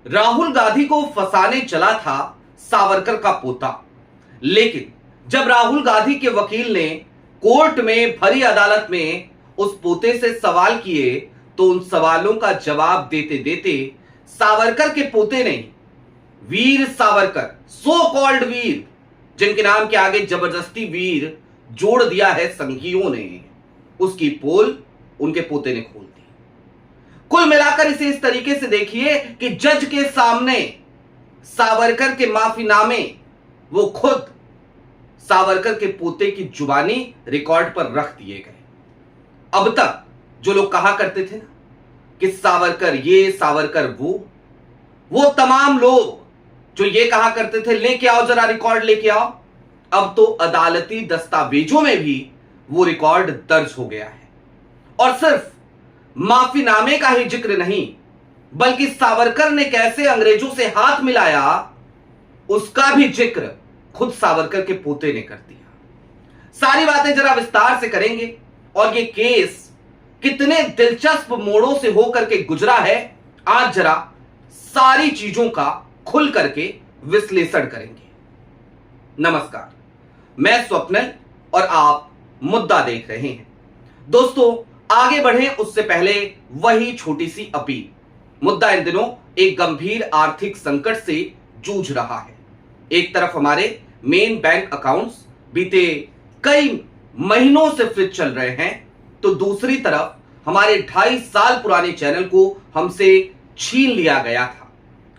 राहुल गांधी को फंसाने चला था सावरकर का पोता। लेकिन जब राहुल गांधी के वकील ने कोर्ट में भरी अदालत में उस पोते से सवाल किए तो उन सवालों का जवाब देते देते सावरकर के पोते ने, वीर सावरकर, सो कॉल्ड वीर, जिनके नाम के आगे जबरदस्ती वीर जोड़ दिया है संघियों ने, उसकी पोल उनके पोते ने खोल दी। कुल मिलाकर इसे इस तरीके से देखिए कि जज के सामने सावरकर के माफीनामे वो खुद सावरकर के पोते की जुबानी रिकॉर्ड पर रख दिए गए। अब तक जो लोग कहा करते थे ना कि सावरकर ये सावरकर वो तमाम लोग जो ये कहा करते थे लेके आओ जरा रिकॉर्ड लेके आओ, अब तो अदालती दस्तावेजों में भी वो रिकॉर्ड दर्ज हो गया है। और सिर्फ माफीनामे का ही जिक्र नहीं बल्कि सावरकर ने कैसे अंग्रेजों से हाथ मिलाया उसका भी जिक्र खुद सावरकर के पोते ने कर दिया। सारी बातें जरा विस्तार से करेंगे और ये केस कितने दिलचस्प मोड़ों से होकर के गुजरा है, आज जरा सारी चीजों का खुल करके विश्लेषण करेंगे। नमस्कार, मैं स्वप्निल और आप मुद्दा देख रहे हैं। दोस्तों, आगे बढ़े उससे पहले वही छोटी सी अपील। मुद्दा इन दिनों एक गंभीर आर्थिक संकट से जूझ रहा है। एक तरफ हमारे मेन बैंक अकाउंट्स बीते कई महीनों से फ्रीज चल रहे हैं, तो दूसरी तरफ हमारे 2.5 साल पुराने चैनल को हमसे छीन लिया गया था।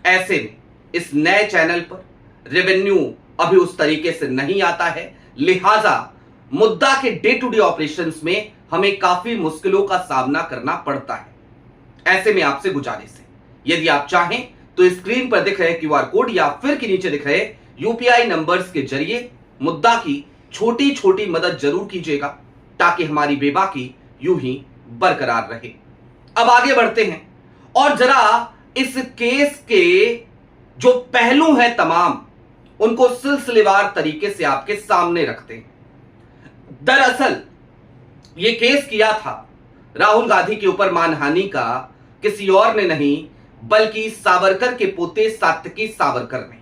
ऐसे में इस नए चैनल पर रेवेन्यू अभी उस तरीके से नहीं आता है, लिहाजा मुद्दा के डे टू डे ऑपरेशंस में हमें काफी मुश्किलों का सामना करना पड़ता है। ऐसे में आपसे गुजारिश है, यदि आप चाहें तो स्क्रीन पर दिख रहे क्यूआर कोड या फिर के नीचे दिख रहे यूपीआई नंबर्स के जरिए मुद्दा की छोटी छोटी मदद जरूर कीजिएगा ताकि हमारी बेबाकी यूं ही बरकरार रहे। अब आगे बढ़ते हैं और जरा इस केस के जो पहलू हैं तमाम उनको सिलसिलेवार तरीके से आपके सामने रखते हैं। दरअसल यह केस किया था राहुल गांधी के ऊपर मानहानि का किसी और ने नहीं बल्कि सावरकर के पोते सात्विकी सावरकर ने।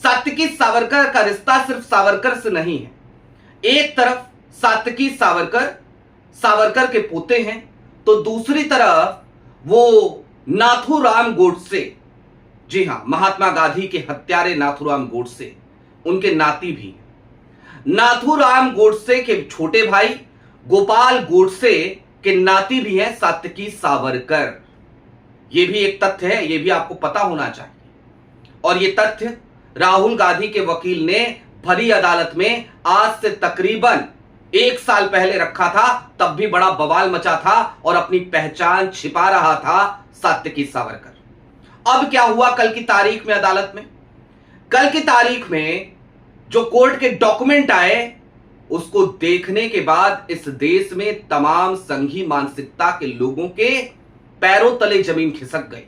सात्विकी सावरकर का रिश्ता सिर्फ सावरकर से नहीं है। एक तरफ सात्विकी सावरकर के पोते हैं तो दूसरी तरफ वो नाथूराम गोडसे, जी हां, महात्मा गांधी के हत्यारे नाथूराम गोडसे, उनके नाती भी हैं। नाथूराम गोडसे के छोटे भाई गोपाल गोडसे के नाती भी हैं सात्विकी सावरकर। यह भी एक तथ्य है, यह भी आपको पता होना चाहिए। और यह तथ्य राहुल गांधी के वकील ने भरी अदालत में आज से तकरीबन 1 साल पहले रखा था, तब भी बड़ा बवाल मचा था और अपनी पहचान छिपा रहा था सात्विकी सावरकर। अब क्या हुआ कल की तारीख में अदालत में? कल की तारीख में जो कोर्ट के डॉक्यूमेंट आए उसको देखने के बाद इस देश में तमाम संघी मानसिकता के लोगों के पैरों तले जमीन खिसक गई,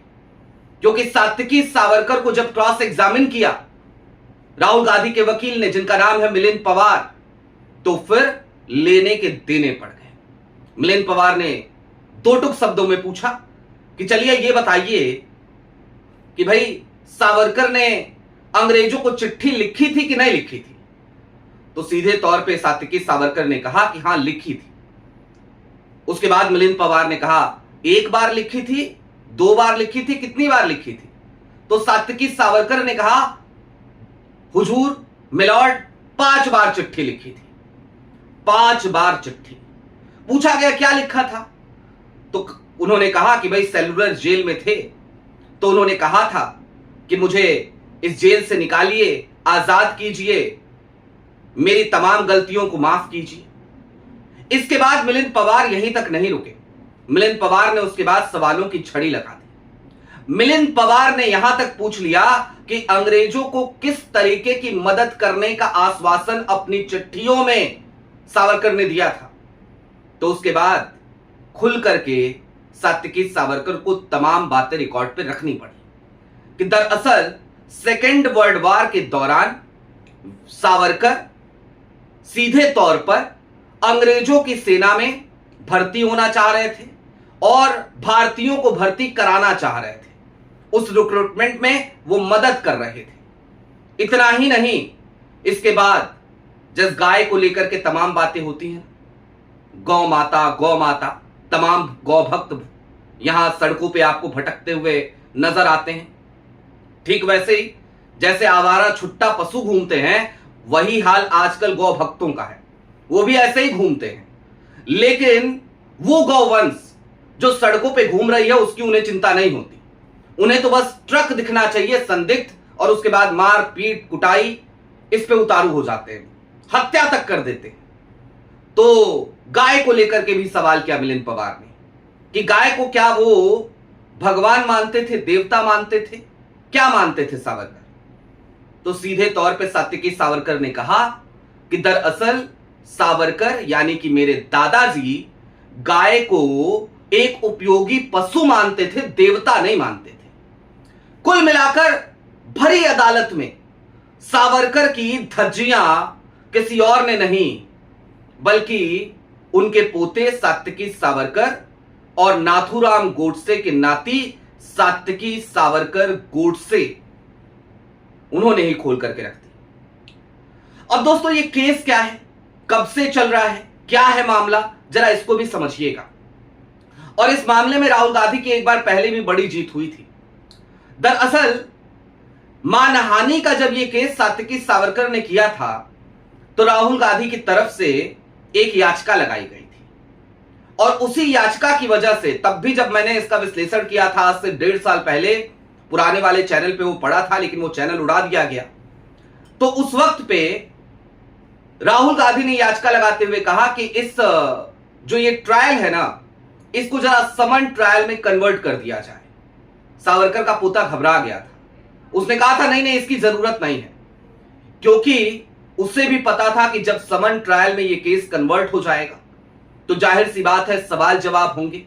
क्योंकि सात्विकी सावरकर को जब क्रॉस एग्जामिन किया राहुल गांधी के वकील ने, जिनका नाम है मिलिंद पवार, तो फिर लेने के देने पड़ गए। मिलिंद पवार ने 2 टुक शब्दों में पूछा कि चलिए ये बताइए कि भाई सावरकर ने अंग्रेजों को चिट्ठी लिखी थी कि नहीं लिखी थी? तो सीधे तौर पे सात्विकी सावरकर ने कहा कि हां लिखी थी। उसके बाद मिलिंद पवार ने कहा 1 बार लिखी थी, 2 बार लिखी थी, कितनी बार लिखी थी? तो सात्विकी सावरकर ने कहा हुजूर मिलॉर्ड 5 बार चिट्ठी लिखी थी। 5 बार चिट्ठी। पूछा गया क्या लिखा था? तो उन्होंने कहा कि भाई सेलुलर जेल में थे तो उन्होंने कहा था कि मुझे इस जेल से निकालिए, आजाद कीजिए, मेरी तमाम गलतियों को माफ कीजिए। इसके बाद मिलिंद पवार यहीं तक नहीं रुके। मिलिंद पवार ने उसके बाद सवालों की छड़ी लगा दी। मिलिंद पवार ने यहां तक पूछ लिया कि अंग्रेजों को किस तरीके की मदद करने का आश्वासन अपनी चिट्ठियों में सावरकर ने दिया था। तो उसके बाद खुल करके सात्विकी सावरकर को तमाम बातें रिकॉर्ड पे रखनी पड़ी कि दरअसल सेकेंड वर्ल्ड वॉर के दौरान सावरकर सीधे तौर पर अंग्रेजों की सेना में भर्ती होना चाह रहे थे और भारतीयों को भर्ती कराना चाह रहे थे। उस रिक्रूटमेंट में वो मदद कर रहे थे। इतना ही नहीं, इसके बाद जिस गाय को लेकर के तमाम बातें होती हैं, गौ माता, तमाम गौ भक्त यहां सड़कों पे आपको भटकते हुए नजर आते हैं। ठीक वैसे ही जैसे आवारा छुट्टा पशु घूमते हैं, वही हाल आजकल गौ भक्तों का है। वो भी ऐसे ही घूमते हैं, लेकिन वो गौवंश जो सड़कों पे घूम रही है उसकी उन्हें चिंता नहीं होती। उन्हें तो बस ट्रक दिखना चाहिए संदिग्ध, और उसके बाद मार पीट कुटाई इस पे उतारू हो जाते हैं, हत्या तक कर देते हैं। तो गाय को लेकर के भी सवाल किया मिलिंद पवार ने कि गाय को क्या वो भगवान मानते थे, देवता मानते थे, क्या मानते थे सावरकर? तो सीधे तौर पे सात्विकी सावरकर ने कहा कि दरअसल सावरकर यानी कि मेरे दादाजी गाय को एक उपयोगी पशु मानते थे, देवता नहीं मानते थे। कुल मिलाकर भरी अदालत में सावरकर की धज्जियां किसी और ने नहीं बल्कि उनके पोते सात्विकी सावरकर और नाथूराम गोडसे के नाती सात्विकी सावरकर गोडसे, उन्होंने ही खोल करके रख दी। अब दोस्तों ये केस क्या है, कब से चल रहा है, क्या है मामला, जरा इसको भी समझिएगा। और इस मामले में राहुल गांधी की एक बार पहले भी बड़ी जीत हुई थी। दरअसल मानहानि का जब ये केस सात्विकी सावरकर ने किया था तो राहुल गांधी की तरफ से एक याचिका लगाई गई थी, और उसी याचिका की वजह से तब भी जब मैंने इसका विश्लेषण किया था आज से 1.5 साल पहले, पुराने वाले चैनल पे वो पड़ा था लेकिन वो चैनल उड़ा दिया गया। तो उस वक्त पे राहुल गांधी ने याचिका लगाते हुए कहा कि इस जो ये ट्रायल है ना, इसको जरा समन ट्रायल में कन्वर्ट कर दिया जाए। सावरकर का पोता घबरा गया था, उसने कहा था नहीं इसकी जरूरत नहीं है, क्योंकि उससे भी पता था कि जब समन ट्रायल में ये केस कन्वर्ट हो जाएगा तो जाहिर सी बात है सवाल जवाब होंगे,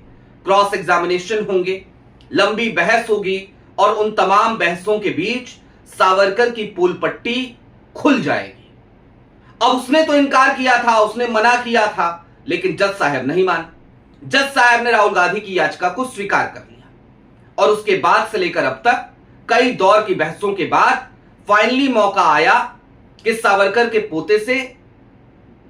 क्रॉस एग्जामिनेशन होंगे, लंबी बहस होगी, और उन तमाम बहसों के बीच सावरकर की पोल पट्टी खुल जाएगी। अब उसने तो इनकार किया था, उसने मना किया था, लेकिन जज साहब नहीं माने। जज साहब ने राहुल गांधी की याचिका को स्वीकार कर लिया, और उसके बाद से लेकर अब तक कई दौर की बहसों के बाद फाइनली मौका आया कि सावरकर के पोते से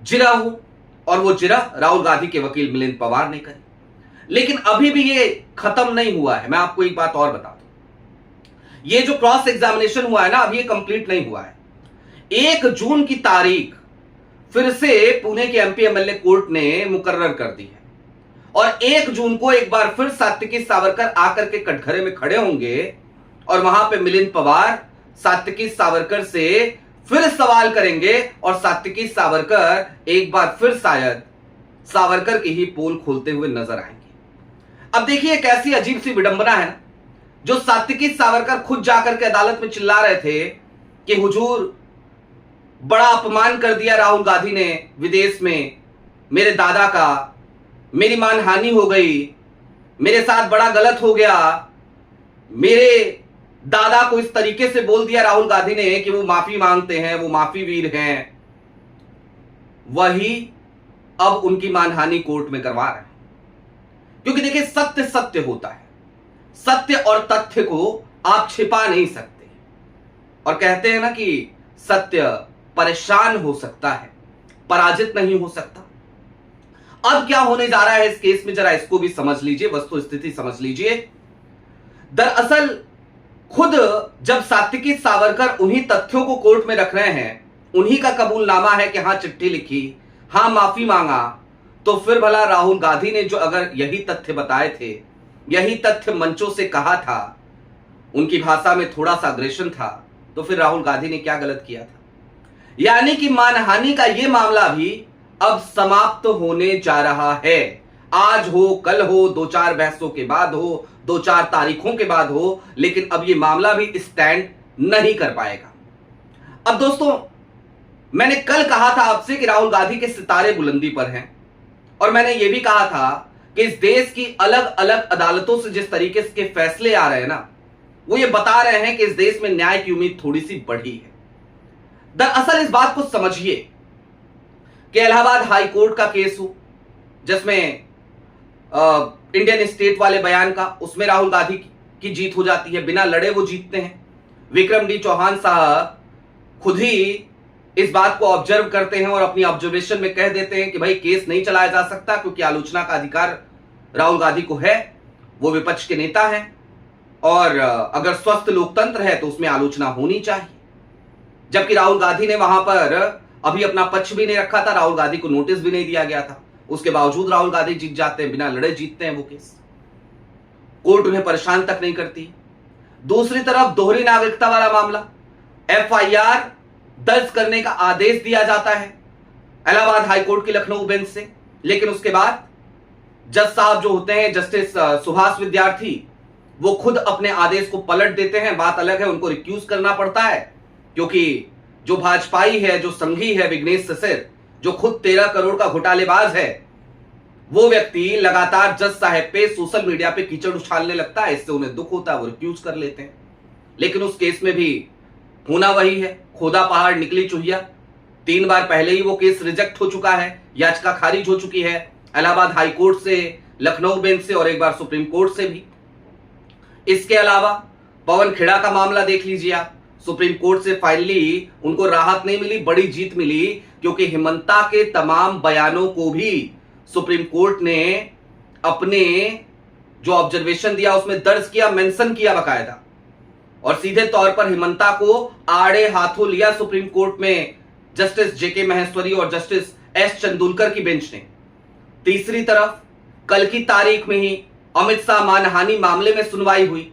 जिरह हो, और वो जिरह राहुल गांधी के वकील मिलिंद पवार ने करी। लेकिन अभी भी ये खत्म नहीं हुआ है। मैं आपको एक बात और बता दूं, ये जो क्रॉस एग्जामिनेशन हुआ है ना, अभी ये कंप्लीट नहीं हुआ है। 1 जून की तारीख फिर से पुणे के एमपी एमएलए कोर्ट ने मुकर्रर कर दी है, और 1 जून को एक बार फिर सात्विकी सावरकर आकर के कटघरे में खड़े होंगे, और वहां पे मिलिंद पवार सात्विकी सावरकर से फिर सवाल करेंगे, और सात्विकी सावरकर एक बार फिर शायद सावरकर की ही पोल खोलते हुए नजर आएंगे। अब देखिए कैसी अजीब सी विडंबना है ना, जो सात्विकी सावरकर खुद जाकर के अदालत में चिल्ला रहे थे कि हुजूर बड़ा अपमान कर दिया राहुल गांधी ने विदेश में, मेरे दादा का, मेरी मानहानि हो गई, मेरे साथ बड़ा गलत हो गया, मेरे दादा को इस तरीके से बोल दिया राहुल गांधी ने कि वो माफी मांगते हैं, वो माफी वीर हैं, वही अब उनकी मानहानि कोर्ट में करवा रहे हैं। क्योंकि देखिए सत्य सत्य होता है, सत्य और तथ्य को आप छिपा नहीं सकते, और कहते हैं ना कि सत्य परेशान हो सकता है, पराजित नहीं हो सकता। अब क्या होने जा रहा है इस केस में, जरा इसको भी समझ लीजिए, वस्तु स्थिति समझ लीजिए। दरअसल खुद जब सात्विकी सावरकर उन्हीं तथ्यों को कोर्ट में रख रहे हैं, उन्हीं का कबूलनामा है कि हां चिट्ठी लिखी, हां माफी मांगा, तो फिर भला राहुल गांधी ने जो अगर यही तथ्य बताए थे, यही तथ्य मंचों से कहा था, उनकी भाषा में थोड़ा सा अग्रेशन था, तो फिर राहुल गांधी ने क्या गलत किया था? यानी कि मानहानि का यह मामला भी अब समाप्त होने जा रहा है। आज हो, कल हो, 2-4 बहसों के बाद हो, 2-4 तारीखों के बाद हो, लेकिन अब यह मामला भी स्टैंड नहीं कर पाएगा। अब दोस्तों, मैंने कल कहा था आपसे कि राहुल गांधी के सितारे बुलंदी पर हैं, और मैंने यह भी कहा था कि इस देश की अलग अलग अदालतों से जिस तरीके के फैसले आ रहे हैं ना, वो ये बता रहे हैं कि इस देश में न्याय की उम्मीद थोड़ी सी बढ़ी है। दरअसल इस बात को समझिए कि इलाहाबाद हाई कोर्ट का केस हो, जिसमें इंडियन स्टेट वाले बयान का, उसमें राहुल गांधी की जीत हो जाती है, बिना लड़े वो जीतते हैं। विक्रम डी चौहान साहब खुद ही इस बात को ऑब्जर्व करते हैं और अपनी ऑब्जर्वेशन में कह देते हैं कि भाई केस नहीं चलाया जा सकता क्योंकि आलोचना का अधिकार राहुल गांधी को है, वो विपक्ष के नेता हैं और अगर स्वस्थ लोकतंत्र है तो उसमें आलोचना होनी चाहिए। जबकि राहुल गांधी ने वहां पर अभी अपना पक्ष भी नहीं रखा था, राहुल गांधी को नोटिस भी नहीं दिया गया था, उसके बावजूद राहुल गांधी जीत जाते हैं, बिना लड़े जीतते हैं वो केस। कोर्ट उन्हें परेशान तक नहीं करती। दूसरी तरफ दोहरी नागरिकता वाला मामला, एफआईआर दर्ज करने का आदेश दिया जाता है इलाहाबाद हाईकोर्ट की लखनऊ बेंच से, लेकिन उसके बाद जज साहब जो होते हैं जस्टिस सुभाष विद्यार्थी, वो खुद अपने आदेश को पलट देते हैं। बात अलग है, उनको रिक्यूज करना पड़ता है क्योंकि जो भाजपाई है, जो संघी है विघ्नेश ससर, जो खुद 13 करोड़ का घोटालेबाज है, वो व्यक्ति लगातार जज साहब पे सोशल मीडिया पे कीचड़ उछालने लगता है, इससे उन्हें दुख होता है, वो रिक्यूज कर लेते हैं। लेकिन उस केस में भी होना वही है, खोदा पहाड़ निकली चुहिया। 3 बार पहले ही वो केस रिजेक्ट हो चुका है, याचिका खारिज हो चुकी है इलाहाबाद हाई कोर्ट से, लखनऊ बेंच से और एक बार सुप्रीम कोर्ट से भी। इसके अलावा पवन खेड़ा का मामला देख लीजिए आप, सुप्रीम कोर्ट से फाइनली उनको राहत नहीं मिली, बड़ी जीत मिली क्योंकि हिमंता के तमाम बयानों को भी सुप्रीम कोर्ट ने अपने जो ऑब्जर्वेशन दिया उसमें दर्ज किया, मेंशन किया बकायदा, और सीधे तौर पर हिमंता को आड़े हाथों लिया सुप्रीम कोर्ट में जस्टिस जेके महेश्वरी और जस्टिस एस चंदुलकर की बेंच ने। तीसरी तरफ कल की तारीख में ही अमित शाह मानहानि मामले में सुनवाई हुई।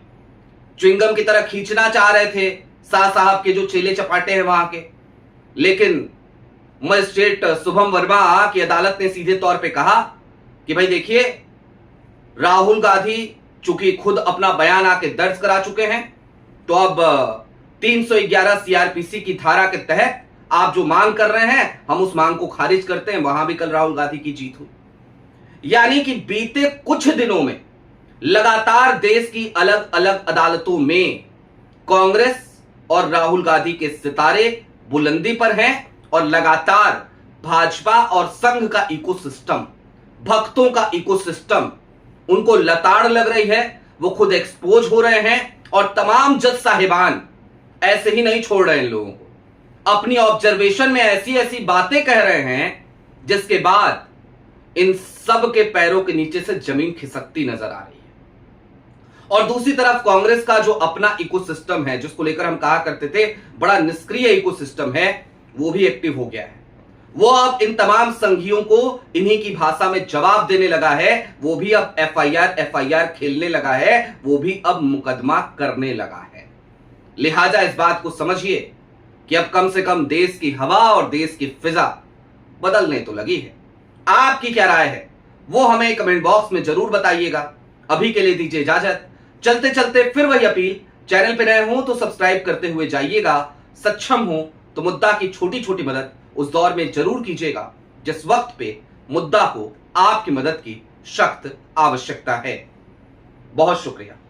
च्युइंगम की तरह खींचना चाह रहे थे शाह साहब के जो चेले चपाटे हैं वहां के, लेकिन मजिस्ट्रेट शुभम वर्मा की अदालत ने सीधे तौर पे कहा कि भाई देखिए, राहुल गांधी चूंकि खुद अपना बयान आके दर्ज करा चुके हैं, तो अब 311 सीआरपीसी की धारा के तहत आप जो मांग कर रहे हैं हम उस मांग को खारिज करते हैं। वहां भी कल राहुल गांधी की जीत हुई। यानी कि बीते कुछ दिनों में लगातार देश की अलग अलग अदालतों में कांग्रेस और राहुल गांधी के सितारे बुलंदी पर हैं और लगातार भाजपा और संघ का इकोसिस्टम, भक्तों का इकोसिस्टम उनको लताड़ लग रही है, वो खुद एक्सपोज हो रहे हैं और तमाम जज साहिबान ऐसे ही नहीं छोड़ रहे हैं लोगों को, अपनी ऑब्जर्वेशन में ऐसी ऐसी बातें कह रहे हैं जिसके बाद इन सब के पैरों के नीचे से जमीन खिसकती नजर आ रही है। और दूसरी तरफ कांग्रेस का जो अपना इकोसिस्टम है, जिसको लेकर हम कहा करते थे बड़ा निष्क्रिय इकोसिस्टम है, वो भी एक्टिव हो गया है। वो अब इन तमाम संघियों को इन्हीं की भाषा में जवाब देने लगा है, वो भी अब एफआईआर खेलने लगा है, वो भी अब मुकदमा करने लगा है। लिहाजा इस बात को समझिए कि अब कम से कम देश की हवा और देश की फिजा बदलने तो लगी है। आपकी क्या राय है वो हमें कमेंट बॉक्स में जरूर बताइएगा। अभी के लिए दीजिए इजाजत। चलते चलते फिर वही अपील, चैनल पे नए हो तो सब्सक्राइब करते हुए जाइएगा, सक्षम हो तो मुद्दा की छोटी छोटी मदद उस दौर में जरूर कीजिएगा जिस वक्त पे मुद्दा को आपकी मदद की सख्त आवश्यकता है। बहुत शुक्रिया।